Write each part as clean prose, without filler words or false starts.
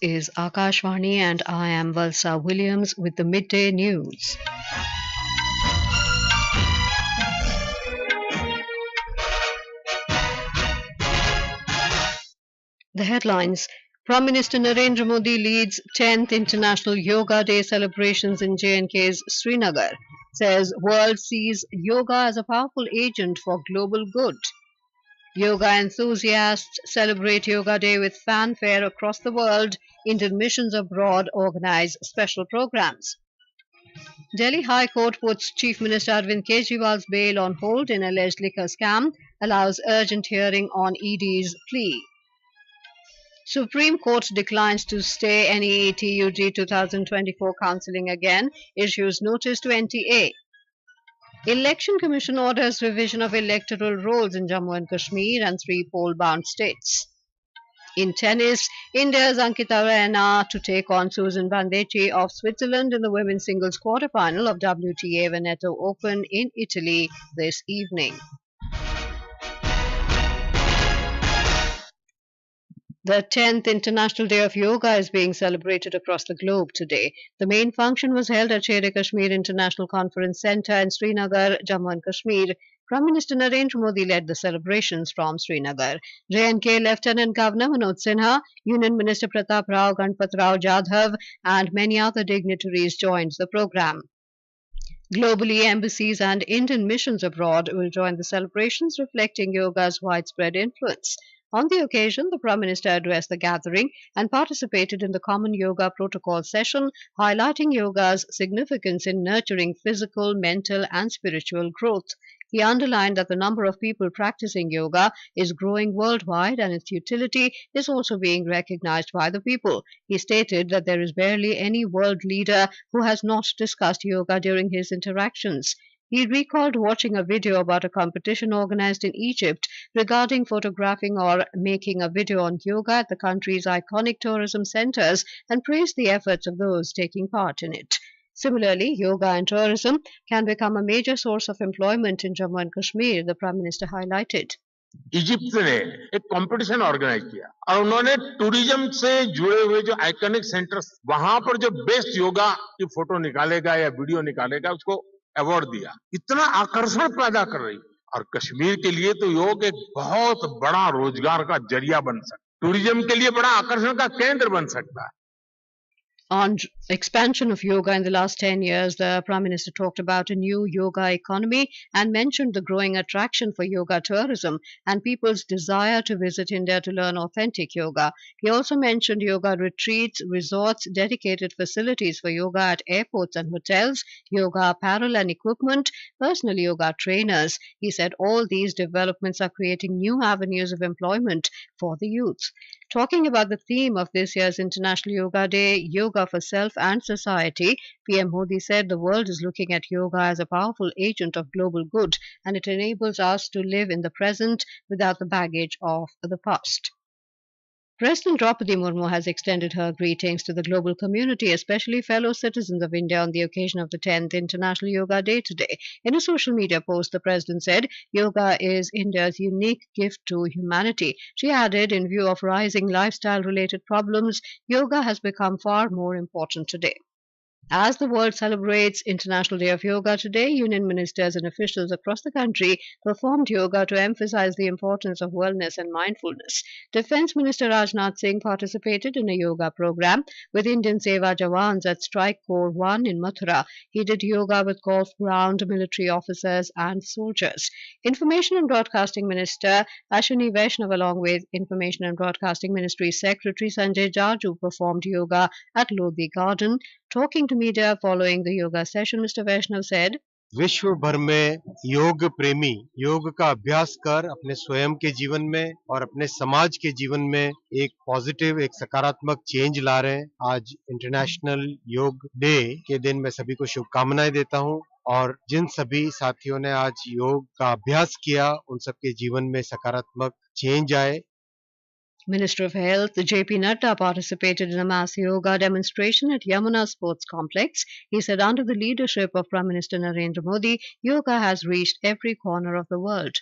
This is Akashvani and I am Valsa Williams with the midday news. The headlines. Prime Minister Narendra Modi leads 10th International Yoga Day celebrations in J&K's Srinagar. Says world sees yoga as a powerful agent for global good. Yoga enthusiasts celebrate Yoga Day with fanfare across the world. Indian missions abroad organize special programs. Delhi High Court puts Chief Minister Arvind Kejriwal's bail on hold in alleged liquor scam, allows urgent hearing on ED's plea. Supreme Court declines to stay NEET-UG 2024 counselling again, issues notice to NTA. Election Commission orders revision of electoral rolls in Jammu and Kashmir and 3 poll-bound states. In tennis, India's Ankita Raina to take on Susan Bandecchi of Switzerland in the women's singles quarter-final of WTA Veneto Open in Italy this evening. The 10th International Day of Yoga is being celebrated across the globe today. The main function was held at Sher Kashmir International Conference Centre in Srinagar, Jammu and Kashmir. Prime Minister Narendra Modi led the celebrations from Srinagar. J&K Lieutenant Governor Manoj Sinha, Union Minister Pratap Rao Ganpat Rao Jadhav and many other dignitaries joined the program. Globally, embassies and Indian missions abroad will join the celebrations, reflecting yoga's widespread influence. On the occasion, the Prime Minister addressed the gathering and participated in the Common Yoga Protocol session, highlighting yoga's significance in nurturing physical, mental and spiritual growth. He underlined that the number of people practicing yoga is growing worldwide and its utility is also being recognized by the people. He stated that there is barely any world leader who has not discussed yoga during his interactions. He recalled watching a video about a competition organized in Egypt regarding photographing or making a video on yoga at the country's iconic tourism centers and praised the efforts of those taking part in it. Similarly, yoga and tourism can become a major source of employment in Jammu and Kashmir, the Prime Minister highlighted. Egypt ने एक competition organise किया और उन्होंने tourism से जुड़े हुए जो iconic centres वहां पर जो बेस्ट योगा की फोटो निकालेगा या वीडियो निकालेगा उसको अवार्ड दिया. इतना आकर्षण पैदा कर रही और कश्मीर के लिए तो योग एक बहुत बड़ा रोजगार का जरिया बन सकता है. टूरिज्म के लिए बड़ा आकर्षण का केंद्र बन सकता है. On expansion of yoga in the last 10 years, the Prime Minister talked about a new yoga economy and mentioned the growing attraction for yoga tourism and people's desire to visit India to learn authentic yoga. He also mentioned yoga retreats, resorts, dedicated facilities for yoga at airports and hotels, yoga apparel and equipment, personal yoga trainers. He said all these developments are creating new avenues of employment for the youth. Talking about the theme of this year's International Yoga Day, Yoga for Self and Society, PM Modi said the world is looking at yoga as a powerful agent of global good and it enables us to live in the present without the baggage of the past. President Draupadi Murmu has extended her greetings to the global community, especially fellow citizens of India, on the occasion of the 10th International Yoga Day today. In a social media post, the president said, yoga is India's unique gift to humanity. She added, in view of rising lifestyle-related problems, yoga has become far more important today. As the world celebrates International Day of Yoga today, union ministers and officials across the country performed yoga to emphasize the importance of wellness and mindfulness. Defence Minister Rajnath Singh participated in a yoga program with Indian Seva Jawans at Strike Corps 1 in Mathura. He did yoga with golf ground military officers and soldiers. Information and Broadcasting Minister Ashwini Vaishnav along with Information and Broadcasting Ministry Secretary Sanjay Jaju performed yoga at Lodhi Garden. Talking to media following the yoga session, Mr. Vaishnav said, विश्व भर में योग प्रेमी योग का अभ्यास कर अपने स्वयं के जीवन में और अपने समाज के जीवन में एक पॉजिटिव एक सकारात्मक चेंज ला रहे हैं. आज इंटरनेशनल योग डे के दिन मैं सभी को शुभकामनाएं देता हूं और जिन सभी साथियों ने आज योग का अभ्यास किया उन सबके जीवन में सकारात्मक चेंज आए. Minister of Health J.P. Nadda participated in a mass yoga demonstration at Yamuna Sports Complex. He said under the leadership of Prime Minister Narendra Modi, yoga has reached every corner of the world.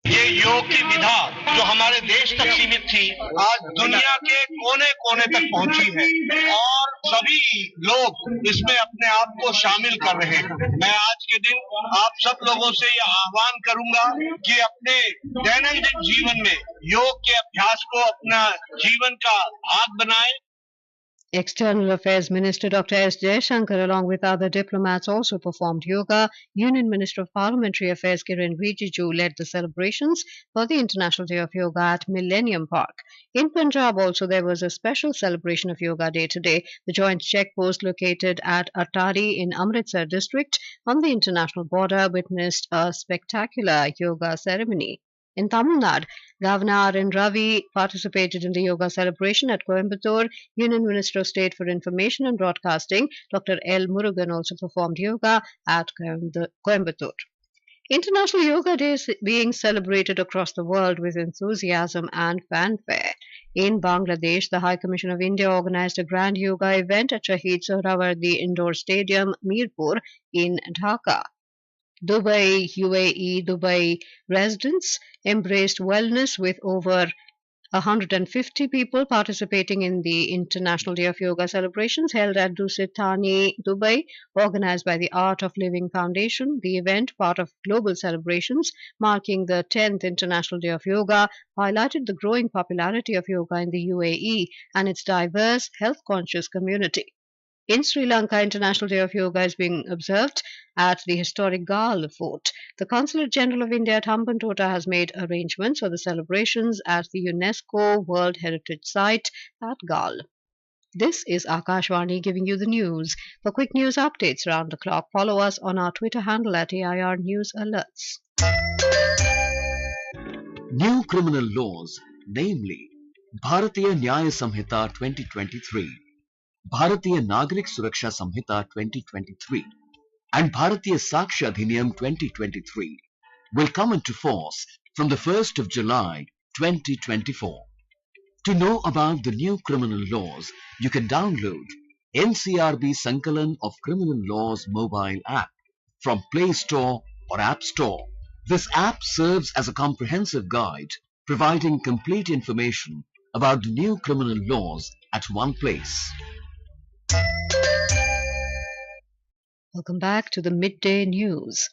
ये योग की विधा जो हमारे देश तक सीमित थी, आज दुनिया के कोने कोने तक पहुंची है और सभी लोग इसमें अपने आप को शामिल कर रहे हैं। मैं आज के दिन आप सब लोगों से यह आह्वान करूंगा कि अपने दैनंदिन जीवन में योग के अभ्यास को अपना जीवन का भाग बनाएं। External Affairs Minister Dr. S. Jaishankar, along with other diplomats, also performed yoga. Union Minister of Parliamentary Affairs Kiren Rijiju led the celebrations for the International Day of Yoga at Millennium Park. In Punjab also there was a special celebration of Yoga Day today. The joint checkpost located at Attari in Amritsar district on the international border witnessed a spectacular yoga ceremony. In Tamil Nadu, Governor R.N. Ravi participated in the yoga celebration at Coimbatore. Union Minister of State for Information and Broadcasting, Dr. L. Murugan, also performed yoga at Coimbatore. International Yoga Day is being celebrated across the world with enthusiasm and fanfare. In Bangladesh, the High Commission of India organized a grand yoga event at Shahid Sohrawardi Indoor Stadium, Mirpur, in Dhaka. Dubai residents embraced wellness with over 150 people participating in the International Day of Yoga celebrations held at Dusitani, Dubai, organized by the Art of Living Foundation. The event, part of global celebrations marking the 10th International Day of Yoga, highlighted the growing popularity of yoga in the UAE and its diverse, health-conscious community. In Sri Lanka, International Day of Yoga is being observed at the historic Gal Fort. The Consulate General of India at Hambantota has made arrangements for the celebrations at the UNESCO World Heritage Site at Gal. This is Akashvani giving you the news. For quick news updates round the clock, follow us on our Twitter handle at AIR News Alerts. New criminal laws, namely Bharatiya Nyaya Samhita 2023, Bharatiya Nagrik Suraksha Samhita 2023 and Bharatiya Sakshya Adhiniyam 2023 will come into force from the 1st of July 2024. To know about the new criminal laws, you can download NCRB Sankalan of Criminal Laws mobile app from Play Store or App Store. This app serves as a comprehensive guide providing complete information about the new criminal laws at one place. Welcome back to the midday news.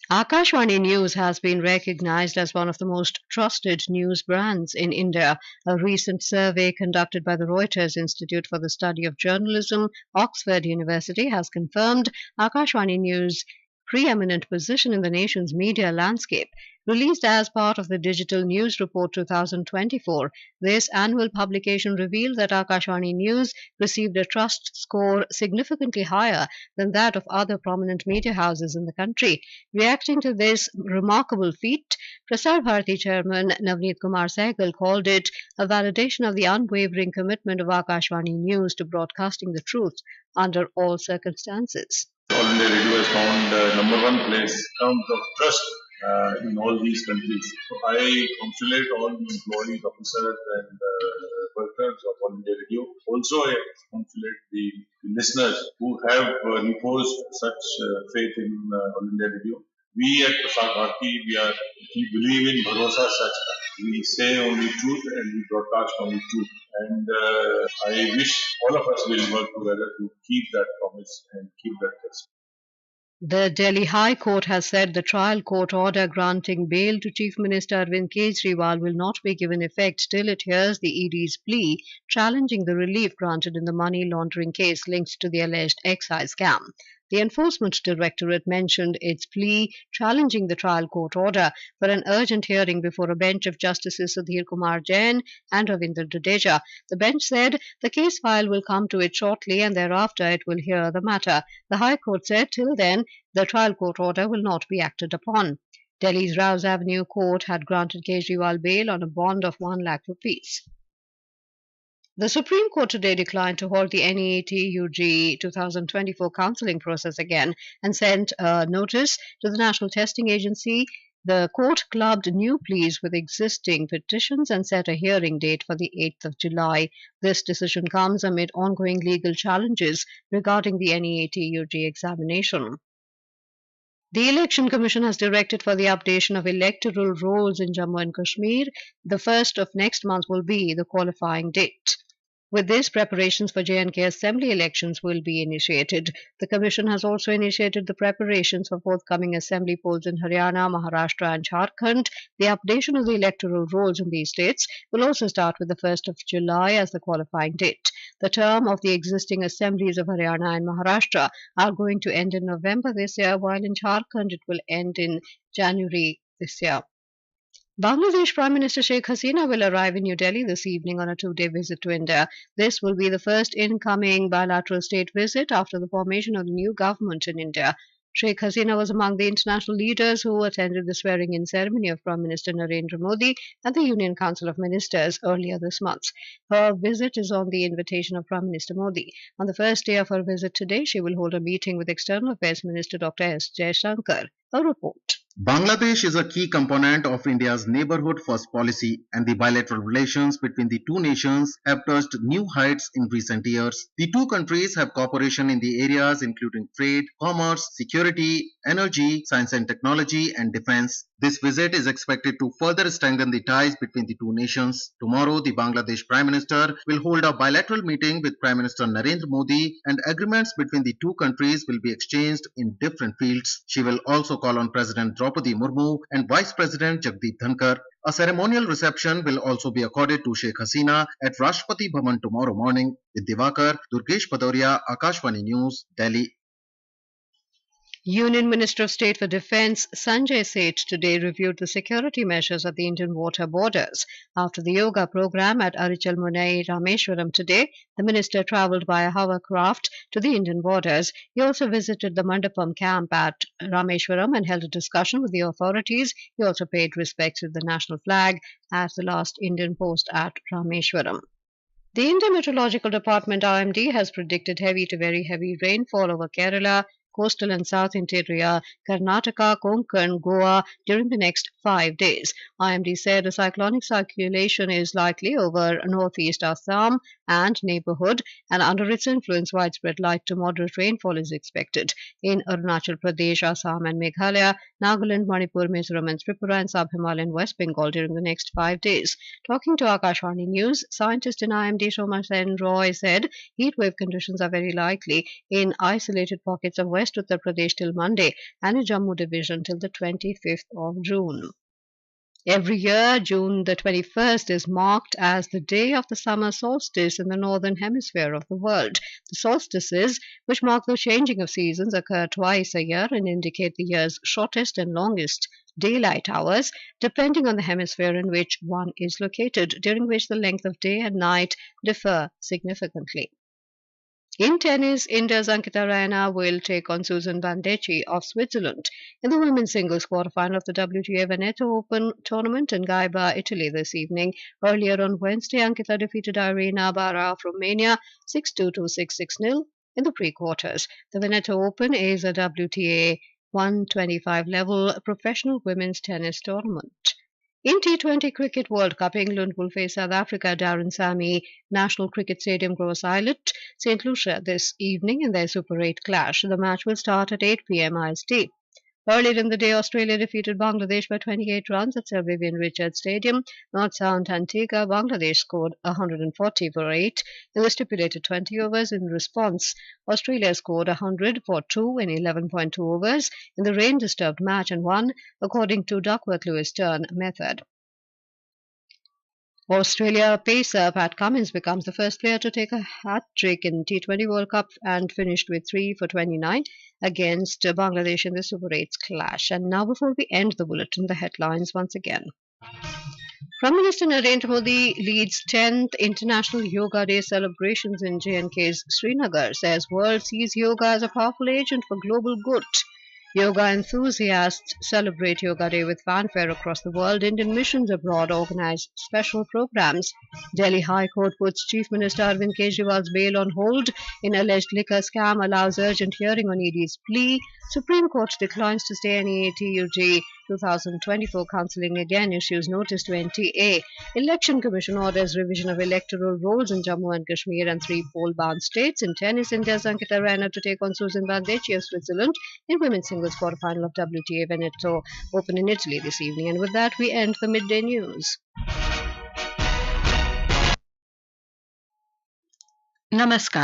Akashvani News has been recognized as one of the most trusted news brands in India. A recent survey conducted by the Reuters Institute for the Study of Journalism, Oxford University, has confirmed Akashvani News' preeminent position in the nation's media landscape. Released as part of the Digital News Report 2024, this annual publication revealed that Akashvani News received a trust score significantly higher than that of other prominent media houses in the country. Reacting to this remarkable feat, Prasar Bharati Chairman Navneet Kumar Sehgal called it a validation of the unwavering commitment of Akashvani News to broadcasting the truth under all circumstances. All India Radio has found number one place in terms of trust in all these countries. So I congratulate all employees, officers and workers of All India Radio. Also I congratulate the listeners who have reposed such faith in All India Radio. We at Prasar Bharati, we believe in Bharosa Sach. We say only truth and we broadcast only truth. And I wish all of us will work together to keep that promise and keep that trust. The Delhi High Court has said the trial court order granting bail to Chief Minister Arvind Kejriwal will not be given effect till it hears the ED's plea challenging the relief granted in the money laundering case linked to the alleged excise scam. The Enforcement Directorate mentioned its plea challenging the trial court order for an urgent hearing before a bench of Justices Sudhir Kumar Jain and Ravinder Jadeja. The bench said the case file will come to it shortly and thereafter it will hear the matter. The High Court said till then the trial court order will not be acted upon. Delhi's Rouse Avenue Court had granted Kejriwal bail on a bond of 1 lakh rupees. The Supreme Court today declined to hold the NEET-UG 2024 counselling process again and sent a notice to the National Testing Agency. The court clubbed new pleas with existing petitions and set a hearing date for the 8th of July. This decision comes amid ongoing legal challenges regarding the NEET-UG examination. The Election Commission has directed for the updation of electoral rolls in Jammu and Kashmir. The 1st of next month will be the qualifying date. With this, preparations for J&K Assembly elections will be initiated. The Commission has also initiated the preparations for forthcoming Assembly polls in Haryana, Maharashtra and Jharkhand. The updation of the electoral rolls in these states will also start with the 1st of July as the qualifying date. The term of the existing assemblies of Haryana and Maharashtra are going to end in November this year, while in Jharkhand it will end in January this year. Bangladesh Prime Minister Sheikh Hasina will arrive in New Delhi this evening on a two-day visit to India. This will be the first incoming bilateral state visit after the formation of the new government in India. Sheikh Hasina was among the international leaders who attended the swearing-in ceremony of Prime Minister Narendra Modi at the Union Council of Ministers earlier this month. Her visit is on the invitation of Prime Minister Modi. On the first day of her visit today, she will hold a meeting with External Affairs Minister Dr. S. Jaishankar. A report. Bangladesh is a key component of India's neighborhood first policy, and the bilateral relations between the two nations have touched new heights in recent years. The two countries have cooperation in the areas including trade, commerce, security, energy, science and technology, and defense. This visit is expected to further strengthen the ties between the two nations. Tomorrow, the Bangladesh Prime Minister will hold a bilateral meeting with Prime Minister Narendra Modi, and agreements between the two countries will be exchanged in different fields. She will also call on President Draupadi Murmu and Vice President Jagdeep Dhankar. A ceremonial reception will also be accorded to Sheikh Hasina at Rashtrapati Bhavan tomorrow morning. With Divakar, Durgesh Padoria, Akashvani News, Delhi. Union Minister of State for Defence Sanjay Seth today reviewed the security measures at the Indian water borders. After the yoga program at Arichal Munai Rameshwaram today, the minister travelled by a hovercraft to the Indian borders. He also visited the Mandapam camp at Rameshwaram and held a discussion with the authorities. He also paid respects to the national flag at the last Indian post at Rameshwaram. The Indian Meteorological Department IMD has predicted heavy to very heavy rainfall over Kerala, coastal and south interior, Karnataka, Konkan, Goa during the next 5 days. IMD said a cyclonic circulation is likely over northeast Assam and neighbourhood, and under its influence, widespread light to moderate rainfall is expected in Arunachal Pradesh, Assam and Meghalaya, Nagaland, Manipur, Mizoram and Tripura and Sub-Himalayan West Bengal during the next 5 days. Talking to Akashvani News, scientist in IMD Somasen Roy said heatwave conditions are very likely in isolated pockets of West Uttar Pradesh till Monday and in Jammu division till the 25th of June. Every year, June the 21st is marked as the day of the summer solstice in the northern hemisphere of the world. The solstices, which mark the changing of seasons, occur twice a year and indicate the year's shortest and longest daylight hours, depending on the hemisphere in which one is located, during which the length of day and night differ significantly. In tennis, India's Ankita Raina will take on Susan Bandecchi of Switzerland in the women's singles quarterfinal of the WTA Veneto Open tournament in Gaiba, Italy this evening. Earlier on Wednesday, Ankita defeated Irina Bara of Romania 6-2 to 6-6-0 in the pre-quarters. The Veneto Open is a WTA 125 level professional women's tennis tournament. In T20 Cricket World Cup, England will face South Africa, Darren Sammy, National Cricket Stadium, Gross Islet, St. Lucia this evening in their Super 8 clash. The match will start at 8 p.m. IST. Earlier in the day, Australia defeated Bangladesh by 28 runs at Sir Vivian Richards Stadium. North South Antigua, Bangladesh scored 140 for 8 in the stipulated 20 overs. In response, Australia scored 100 for 2 in 11.2 overs in the rain-disturbed match and won, according to Duckworth-Lewis turn method. Australia pacer Pat Cummins becomes the first player to take a hat-trick in T20 World Cup and finished with 3 for 29 against Bangladesh in the Super 8's clash. And now, before we end the bulletin, the headlines once again. Prime Minister Narendra Modi leads 10th International Yoga Day celebrations in J&K's Srinagar, says world sees yoga as a powerful agent for global good. Yoga enthusiasts celebrate Yoga Day with fanfare across the world. Indian missions abroad organize special programs. Delhi High Court puts Chief Minister Arvind Kejriwal's bail on hold in alleged liquor scam, allows urgent hearing on ED's plea. Supreme Court declines to stay NEET-UG 2024 counselling again issues notice to NTA. Election Commission orders revision of electoral rolls in Jammu and Kashmir and 3 poll-bound states. In tennis, India's Ankita Raina to take on Susan Bandecchi of Switzerland in women's singles quarterfinal of WTA Veneto Open in Italy this evening. And with that, we end the midday news. नमस्कार